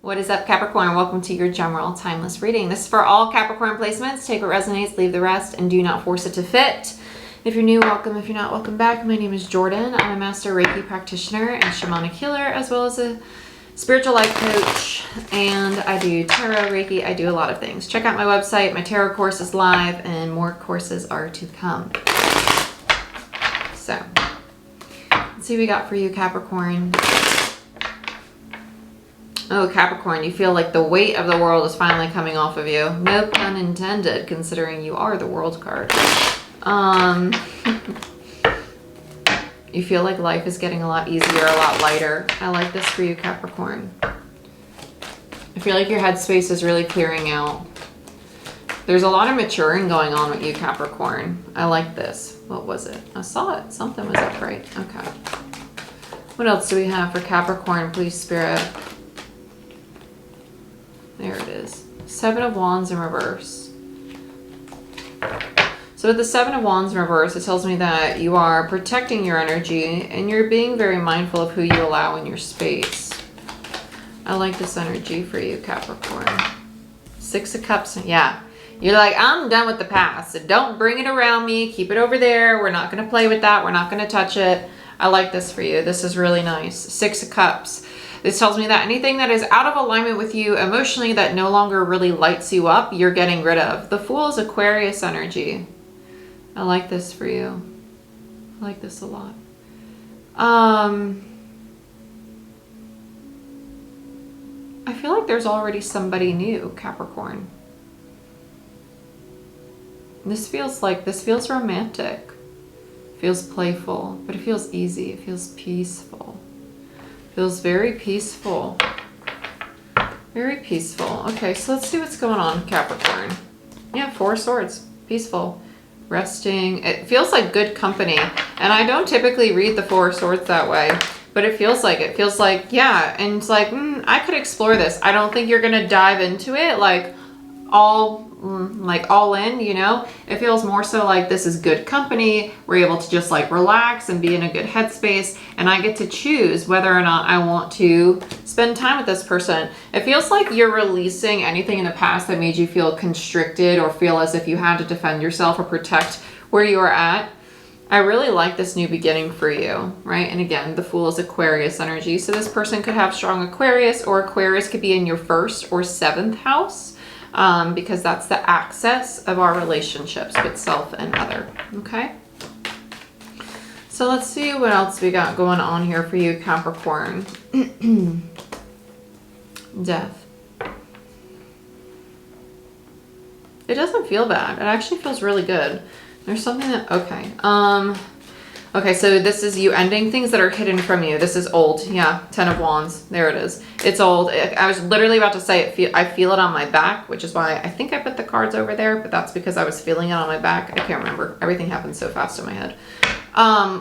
What is up, Capricorn? Welcome to your general timeless reading. This is for all Capricorn placements. Take what resonates, leave the rest, and do not force it to fit. If you're new, welcome. If you're not, welcome back. My name is Jordyn. I'm a master Reiki practitioner and shamanic healer, as well as a spiritual life coach. And I do tarot, Reiki. I do a lot of things. Check out my website. My tarot course is live, and more courses are to come. So, let's see what we got for you, Capricorn. Oh, Capricorn, you feel like the weight of the world is finally coming off of you. No pun intended, considering you are the World card. You feel like life is getting a lot easier, a lot lighter. I like this for you, Capricorn. I feel like your headspace is really clearing out. There's a lot of maturing going on with you, Capricorn. I like this. What was it? I saw it. Something was up right. Okay. What else do we have for Capricorn, please, Spirit? There it is. Seven of Wands in reverse. So with the Seven of Wands in reverse, it tells me that you are protecting your energy and you're being very mindful of who you allow in your space. I like this energy for you, Capricorn. Six of Cups. Yeah. You're like, I'm done with the past. So don't bring it around me. Keep it over there. We're not going to play with that. We're not going to touch it. I like this for you. This is really nice. Six of Cups. This tells me that anything that is out of alignment with you emotionally that no longer really lights you up, you're getting rid of. The Fool is Aquarius energy. I like this for you. I like this a lot. I feel like there's already somebody new, Capricorn. This feels romantic. It feels playful, but it feels easy. It feels peaceful. Feels very peaceful. Very peaceful. Okay, so let's see what's going on, Capricorn. Yeah, Four of Swords. Peaceful. Resting. It feels like good company. And I don't typically read the Four of Swords that way, but it feels like it. Feels like, yeah, and it's like, I could explore this. I don't think you're going to dive into it like all in, you know. It feels more so like this is good company. We're able to just like relax and be in a good headspace, and I get to choose whether or not I want to spend time with this person. It feels like you're releasing anything in the past that made you feel constricted or feel as if you had to defend yourself or protect where you are at. I really like this new beginning for you, right? And again, the Fool is Aquarius energy, so this person could have strong Aquarius, or Aquarius could be in your 1st or 7th house. Because that's the axis of our relationships with self and other. Okay. So let's see what else we got going on here for you, Capricorn. Death. It doesn't feel bad. It actually feels really good. There's something that, okay. Okay, so this is you ending things that are hidden from you. This is old. Yeah, Ten of Wands. There it is. It's old. I was literally about to say I feel it on my back, which is why I think I put the cards over there, but that's because I was feeling it on my back. I can't remember. Everything happens so fast in my head.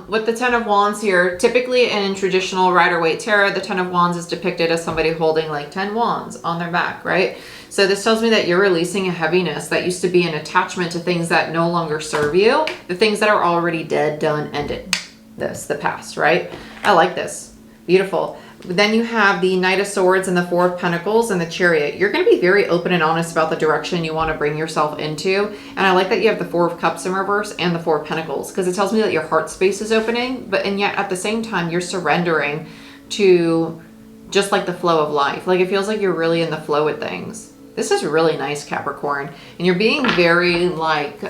With the Ten of Wands here, typically in traditional Rider-Waite Tarot, the Ten of Wands is depicted as somebody holding like 10 wands on their back, right? So this tells me that you're releasing a heaviness that used to be an attachment to things that no longer serve you, the things that are already dead, done, ended. The past, right? I like this. Beautiful. Then you have the Knight of Swords and the Four of Pentacles and the Chariot. You're going to be very open and honest about the direction you want to bring yourself into. And I like that you have the Four of Cups in reverse and the Four of Pentacles, because it tells me that your heart space is opening, and yet at the same time you're surrendering to just like the flow of life. Like it feels like you're really in the flow with things. This is really nice, Capricorn. And you're being very like,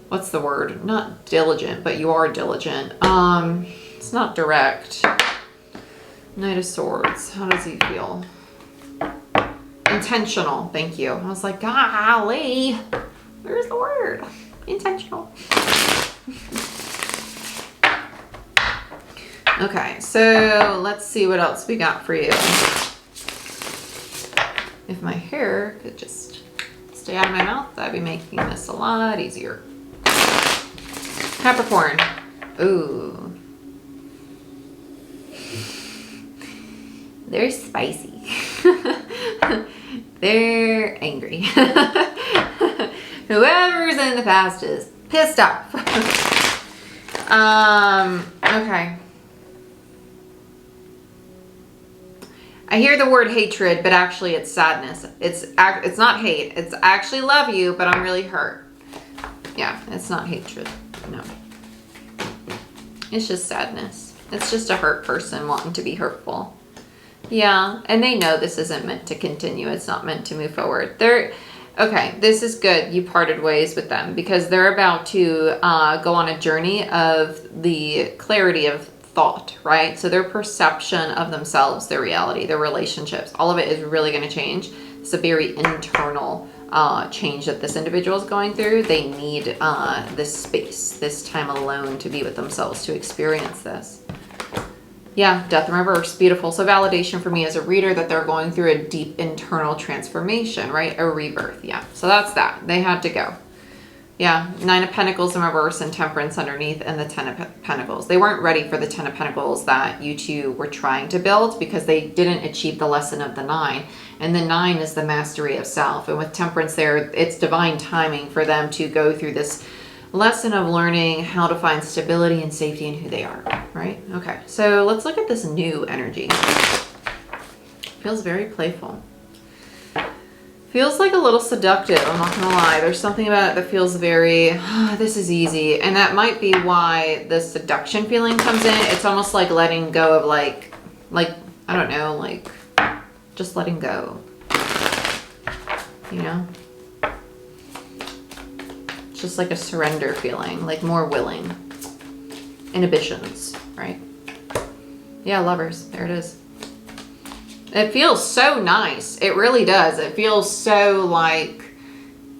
what's the word? Not diligent, but you are diligent. It's not direct. Knight of Swords. How does he feel? Intentional. Thank you. I was like, golly, where's the word? Intentional. Okay, so let's see what else we got for you. If my hair could just stay out of my mouth, that'd be making this a lot easier. Capricorn. Ooh. They're spicy. They're angry. Whoever's in the past is pissed off. Okay. I hear the word hatred, but actually it's sadness. It's not hate. It's I actually love you, but I'm really hurt. Yeah, it's not hatred. No. It's just sadness. It's just a hurt person wanting to be hurtful. Yeah, and they know this isn't meant to continue. It's not meant to move forward. Okay, this is good. You parted ways with them because they're about to go on a journey of the clarity of thought, right? So their perception of themselves, their reality, their relationships, all of it is really going to change. It's a very internal change that this individual is going through. They need this space, this time alone to be with themselves, to experience this. Yeah, death in reverse, beautiful. So validation for me as a reader that they're going through a deep internal transformation, right? A rebirth, yeah. So that's that. They had to go. Yeah, 9 of Pentacles in reverse and Temperance underneath and the 10 of Pentacles. They weren't ready for the 10 of Pentacles that you two were trying to build because they didn't achieve the lesson of the 9. And the 9 is the mastery of self. And with Temperance there, it's divine timing for them to go through this lesson of learning how to find stability and safety in who they are, right? Okay, so let's look at this new energy. Feels very playful. Feels like a little seductive, I'm not gonna lie. There's something about it that feels very, this is easy. And that might be why the seduction feeling comes in. It's almost like letting go of like, I don't know, like just letting go, you know? It's just like a surrender feeling, like more willing. Inhibitions, right? Yeah, Lovers, there it is. It feels so nice. It really does. It feels so like,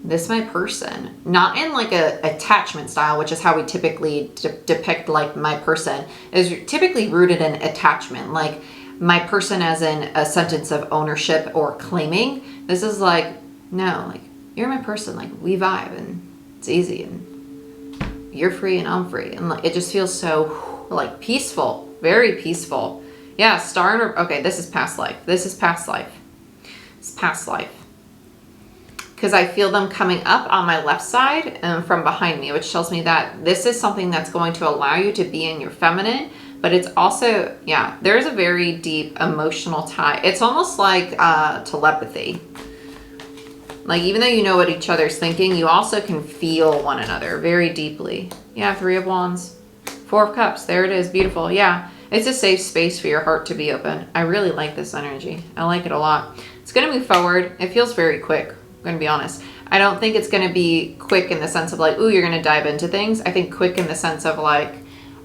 this my person. Not in like a attachment style, which is how we typically depict like my person, is typically rooted in attachment. Like my person as in a sentence of ownership or claiming. This is like, no, like you're my person. Like we vibe and it's easy and you're free and I'm free. And like, it just feels so like peaceful, very peaceful. Yeah, star. Okay, this is past life. This is past life. It's past life. Because I feel them coming up on my left side and from behind me, which tells me that this is something that's going to allow you to be in your feminine. But it's also, yeah, there's a very deep emotional tie. It's almost like telepathy. Like even though you know what each other's thinking, you also can feel one another very deeply. Yeah, 3 of Wands. 4 of Cups. There it is. Beautiful. Yeah. It's a safe space for your heart to be open. I really like this energy. I like it a lot. It's going to move forward. It feels very quick. I'm going to be honest. I don't think it's going to be quick in the sense of like, ooh, you're going to dive into things. I think quick in the sense of like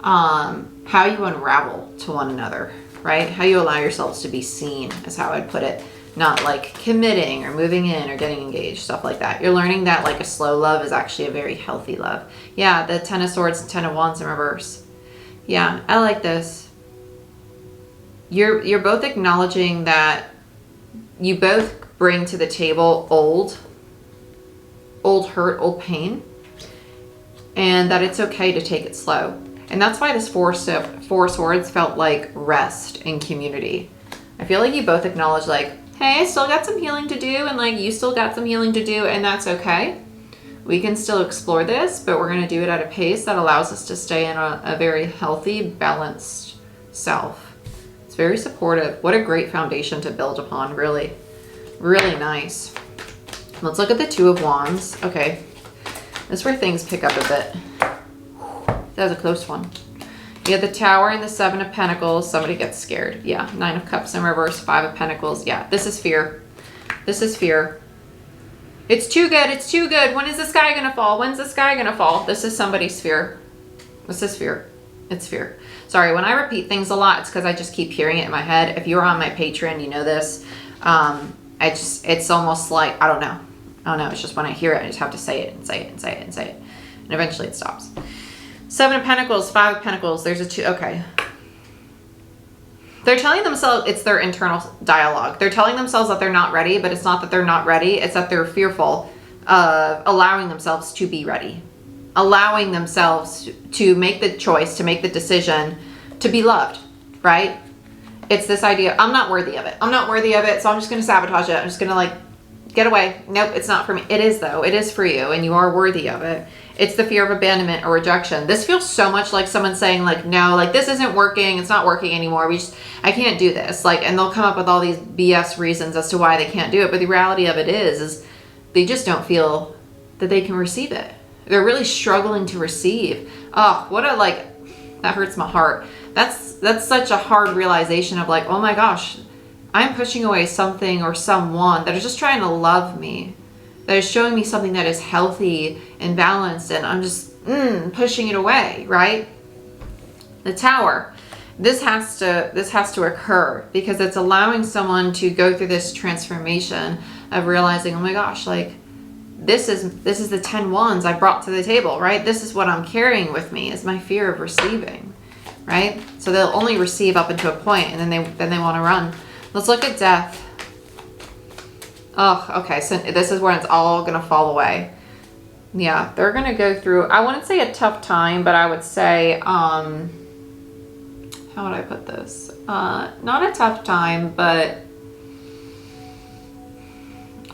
how you unravel to one another, right? How you allow yourselves to be seen is how I'd put it. Not like committing or moving in or getting engaged, stuff like that. You're learning that like a slow love is actually a very healthy love. Yeah, the 10 of Swords and 10 of Wands in reverse. Yeah, I like this. You're both acknowledging that you both bring to the table old hurt, old pain, and that it's okay to take it slow. And that's why this 4 of Swords felt like rest and community. I feel like you both acknowledge like, hey, I still got some healing to do, and like you still got some healing to do, and that's okay. We can still explore this, but we're going to do it at a pace that allows us to stay in a very healthy, balanced self. Very supportive. What a great foundation to build upon. Really, really nice. Let's look at the 2 of Wands. Okay. This is where things pick up a bit. That was a close one. You have the Tower and the 7 of Pentacles. Somebody gets scared. Yeah. 9 of Cups in reverse. 5 of Pentacles. Yeah. This is fear. This is fear. It's too good. It's too good. When is the sky going to fall? When's the sky going to fall? This is somebody's fear. This is fear. It's fear. Sorry, when I repeat things a lot, it's because I just keep hearing it in my head. If you're on my Patreon, you know this. It's almost like, I don't know. It's just when I hear it, I just have to say it and say it and say it and say it. And eventually it stops. 7 of Pentacles, 5 of Pentacles. There's a 2. Okay. They're telling themselves, it's their internal dialogue. They're telling themselves that they're not ready, but it's not that they're not ready. It's that they're fearful of allowing themselves to be ready. Allowing themselves to make the choice, to make the decision, to be loved, right? It's this idea, I'm not worthy of it. I'm not worthy of it, so I'm just going to sabotage it. I'm just going to like, get away. Nope, it's not for me. It is though. It is for you, and you are worthy of it. It's the fear of abandonment or rejection. This feels so much like someone saying like, no, like this isn't working. It's not working anymore. I can't do this. Like, and they'll come up with all these BS reasons as to why they can't do it. But the reality of it is they just don't feel that they can receive it. They're really struggling to receive. Oh, what a, like, that hurts my heart. That's such a hard realization of like, oh my gosh, I'm pushing away something or someone that is just trying to love me, that is showing me something that is healthy and balanced, and I'm just pushing it away, right? The Tower. This has to occur because it's allowing someone to go through this transformation of realizing, oh my gosh, like this is the 10 wands I brought to the table, right? This is what I'm carrying with me, is my fear of receiving, right? So they'll only receive up until a point, and then they want to run. Let's look at Death. Oh, okay. So this is where it's all going to fall away. Yeah, they're going to go through, I wouldn't say a tough time, but I would say, how would I put this? Not a tough time, but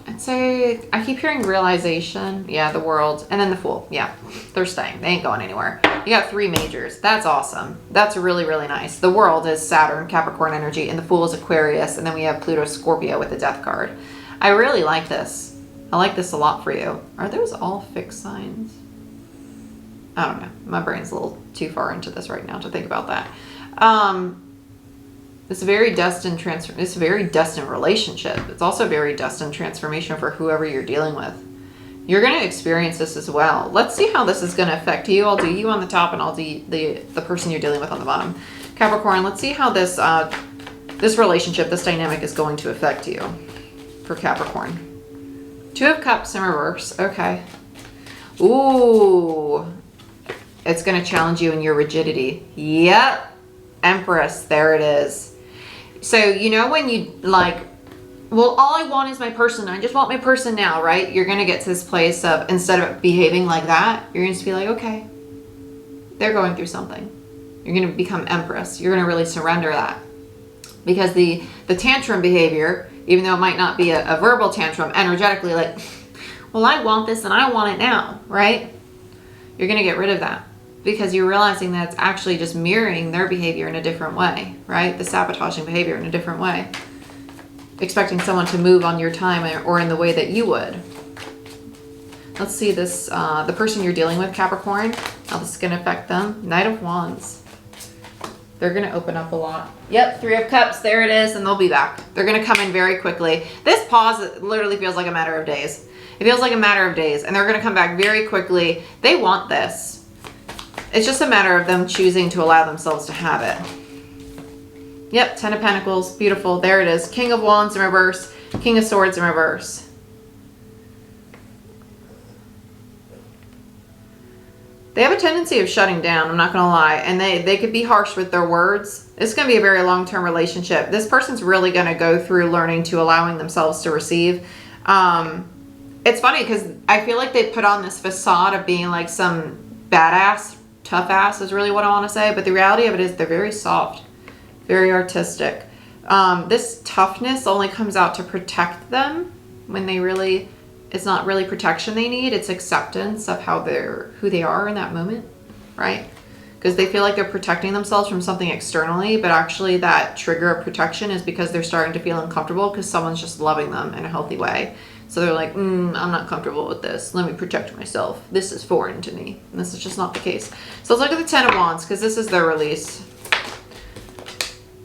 I'd say, I keep hearing realization. Yeah, the World. And then the Fool. Yeah, they're staying. They ain't going anywhere. You got 3 majors. That's awesome. That's really, really nice. The World is Saturn, Capricorn energy, and the Fool is Aquarius. And then we have Pluto, Scorpio with the Death card. I really like this. I like this a lot for you. Are those all fixed signs? I don't know. My brain's a little too far into this right now to think about that. It's a very destined it's a very destined relationship. It's also a very destined transformation for whoever you're dealing with. You're going to experience this as well. Let's see how this is going to affect you. I'll do you on the top, and I'll do the person you're dealing with on the bottom. Capricorn, let's see how this this relationship, this dynamic is going to affect you for Capricorn. 2 of Cups in reverse. Okay. Ooh. It's going to challenge you in your rigidity. Yep. Empress. There it is. So, you know when you like, well, all I want is my person. I just want my person now, right? You're going to get to this place of, instead of behaving like that, you're going to be like, okay, they're going through something. You're going to become Empress. You're going to really surrender that. Because the tantrum behavior, even though it might not be a verbal tantrum, energetically like, well, I want this and I want it now, right? You're going to get rid of that. Because you're realizing that it's actually just mirroring their behavior in a different way, right? The sabotaging behavior in a different way. Expecting someone to move on your time or in the way that you would. Let's see this, the person you're dealing with, Capricorn, how this is going to affect them. Knight of Wands. They're going to open up a lot. Yep, 3 of Cups, there it is, and they'll be back. They're going to come in very quickly. This pause literally feels like a matter of days. It feels like a matter of days, and they're going to come back very quickly. They want this. It's just a matter of them choosing to allow themselves to have it. Yep, 10 of Pentacles. Beautiful. There it is. King of Wands in reverse. King of Swords in reverse. They have a tendency of shutting down, I'm not going to lie. And they could be harsh with their words. It's going to be a very long-term relationship. This person's really going to go through learning to allowing themselves to receive. It's funny because I feel like they put on this facade of being like some badass, tough ass is really what I want to say. But the reality of it is they're very soft, very artistic. This toughness only comes out to protect them when they really, it's not really protection they need. It's acceptance of who they are in that moment, right? Because they feel like they're protecting themselves from something externally, but actually that trigger of protection is because they're starting to feel uncomfortable because someone's just loving them in a healthy way. So they're like, I'm not comfortable with this. Let me protect myself. This is foreign to me. And this is just not the case. So let's look at the 10 of Wands because this is their release.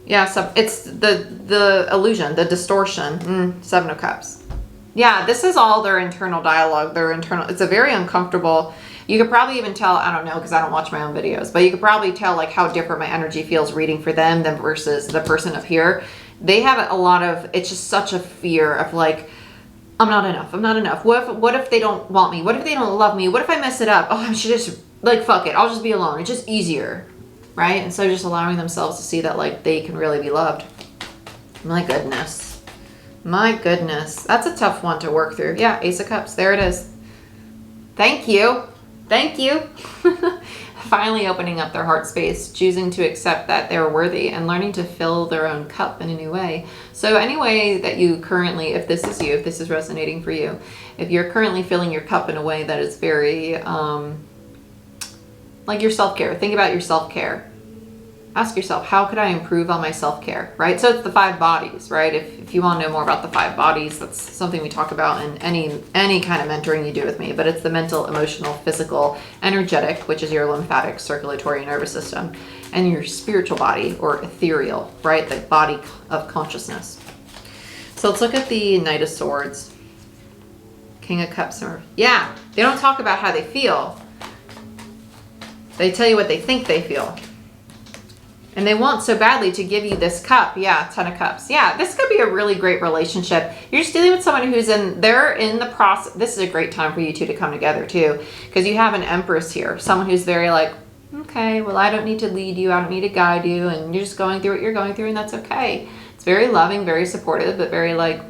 Yeah, so it's the illusion, the distortion. 7 of Cups. Yeah, this is all their internal dialogue, it's a very uncomfortable, you could probably even tell, I don't know because I don't watch my own videos, but you could probably tell like how different my energy feels reading for them than versus the person up here. They have a lot of, it's just such a fear of like, I'm not enough. I'm not enough. What if they don't want me? What if they don't love me? What if I mess it up? Oh, I should just, like, fuck it. I'll just be alone. It's just easier, right? And so just allowing themselves to see that, like, they can really be loved. My goodness. My goodness. That's a tough one to work through. Yeah, Ace of Cups. There it is. Thank you. Thank you. finally opening up their heart space, choosing to accept that they're worthy and learning to fill their own cup in a new way. So any way that you currently, if this is you, if this is resonating for you, if you're currently filling your cup in a way that is very, like your self-care, think about your self-care. Ask yourself, how could I improve on my self-care, right? So it's the 5 bodies, right? If you want to know more about the 5 bodies, that's something we talk about in any kind of mentoring you do with me, but it's the mental, emotional, physical, energetic, which is your lymphatic, circulatory, nervous system, and your spiritual body, or ethereal, right? The body of consciousness. So let's look at the Knight of Swords. King of Cups. Yeah, they don't talk about how they feel. They tell you what they think they feel. And they want so badly to give you this cup. Yeah, 10 of Cups. Yeah, this could be a really great relationship. You're just dealing with someone who's they're in the process. This is a great time for you two to come together too, because you have an Empress here. Someone who's very like, okay, well, I don't need to lead you. I don't need to guide you. And you're just going through what you're going through, and that's okay. It's very loving, very supportive, but very like,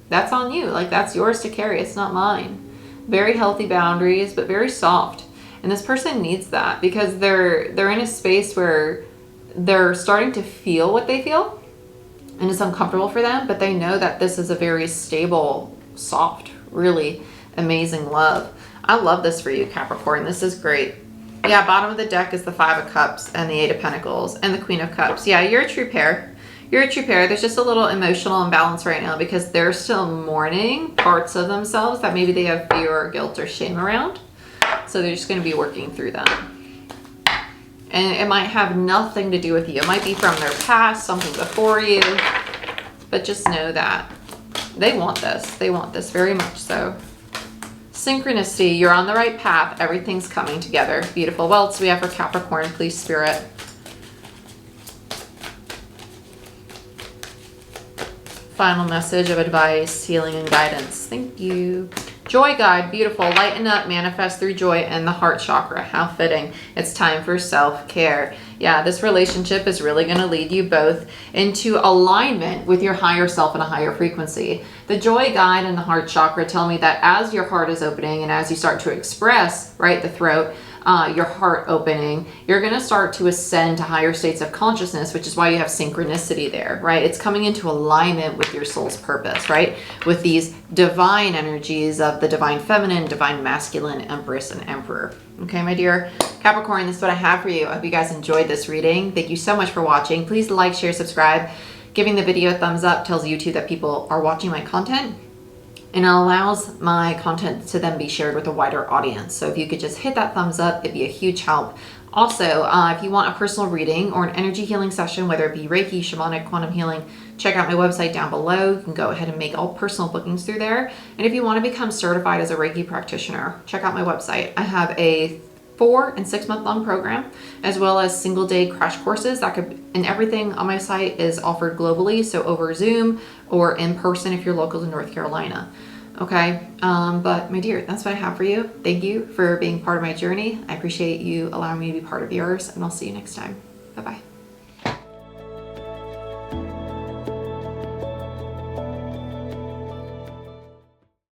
that's on you. Like, that's yours to carry. It's not mine. Very healthy boundaries, but very soft. And this person needs that because they're in a space where they're starting to feel what they feel, and it's uncomfortable for them, but they know that this is a very stable, soft, really amazing love. I love this for you, Capricorn. This is great. Yeah, bottom of the deck is the 5 of Cups and the 8 of Pentacles and the Queen of Cups. Yeah, you're a true pair. You're a true pair. There's just a little emotional imbalance right now because they're still mourning parts of themselves that maybe they have fear or guilt or shame around. So they're just going to be working through them. And it might have nothing to do with you. It might be from their past, something before you. But just know that they want this. They want this very much so. Synchronicity. You're on the right path. Everything's coming together. Beautiful. What else do we have for Capricorn? Please, Spirit. Final message of advice, healing, and guidance. Thank you. Joy guide, beautiful. Lighten up, manifest through joy and the heart chakra. How fitting. It's time for self-care. Yeah, this relationship is really going to lead you both into alignment with your higher self and a higher frequency. The joy guide and the heart chakra tell me that as your heart is opening and as you start to express, right, the throat, your heart opening, you're going to start to ascend to higher states of consciousness, which is why you have synchronicity there, right? It's coming into alignment with your soul's purpose, right? With these divine energies of the divine feminine, divine masculine, Empress, and Emperor. Okay, my dear Capricorn, this is what I have for you. I hope you guys enjoyed this reading. Thank you so much for watching. Please like, share, subscribe. Giving the video a thumbs up tells YouTube that people are watching my content, and it allows my content to then be shared with a wider audience. So if you could just hit that thumbs up, it'd be a huge help. Also, if you want a personal reading or an energy healing session, whether it be Reiki, shamanic, quantum healing, check out my website down below. You can go ahead and make all personal bookings through there. And if you want to become certified as a Reiki practitioner, check out my website. I have a 4- and 6-month-long program, as well as single-day crash courses that could, and everything on my site is offered globally, so over Zoom or in person if you're local to North Carolina. Okay, but my dear, that's what I have for you. Thank you for being part of my journey. I appreciate you allowing me to be part of yours, and I'll see you next time. Bye-bye.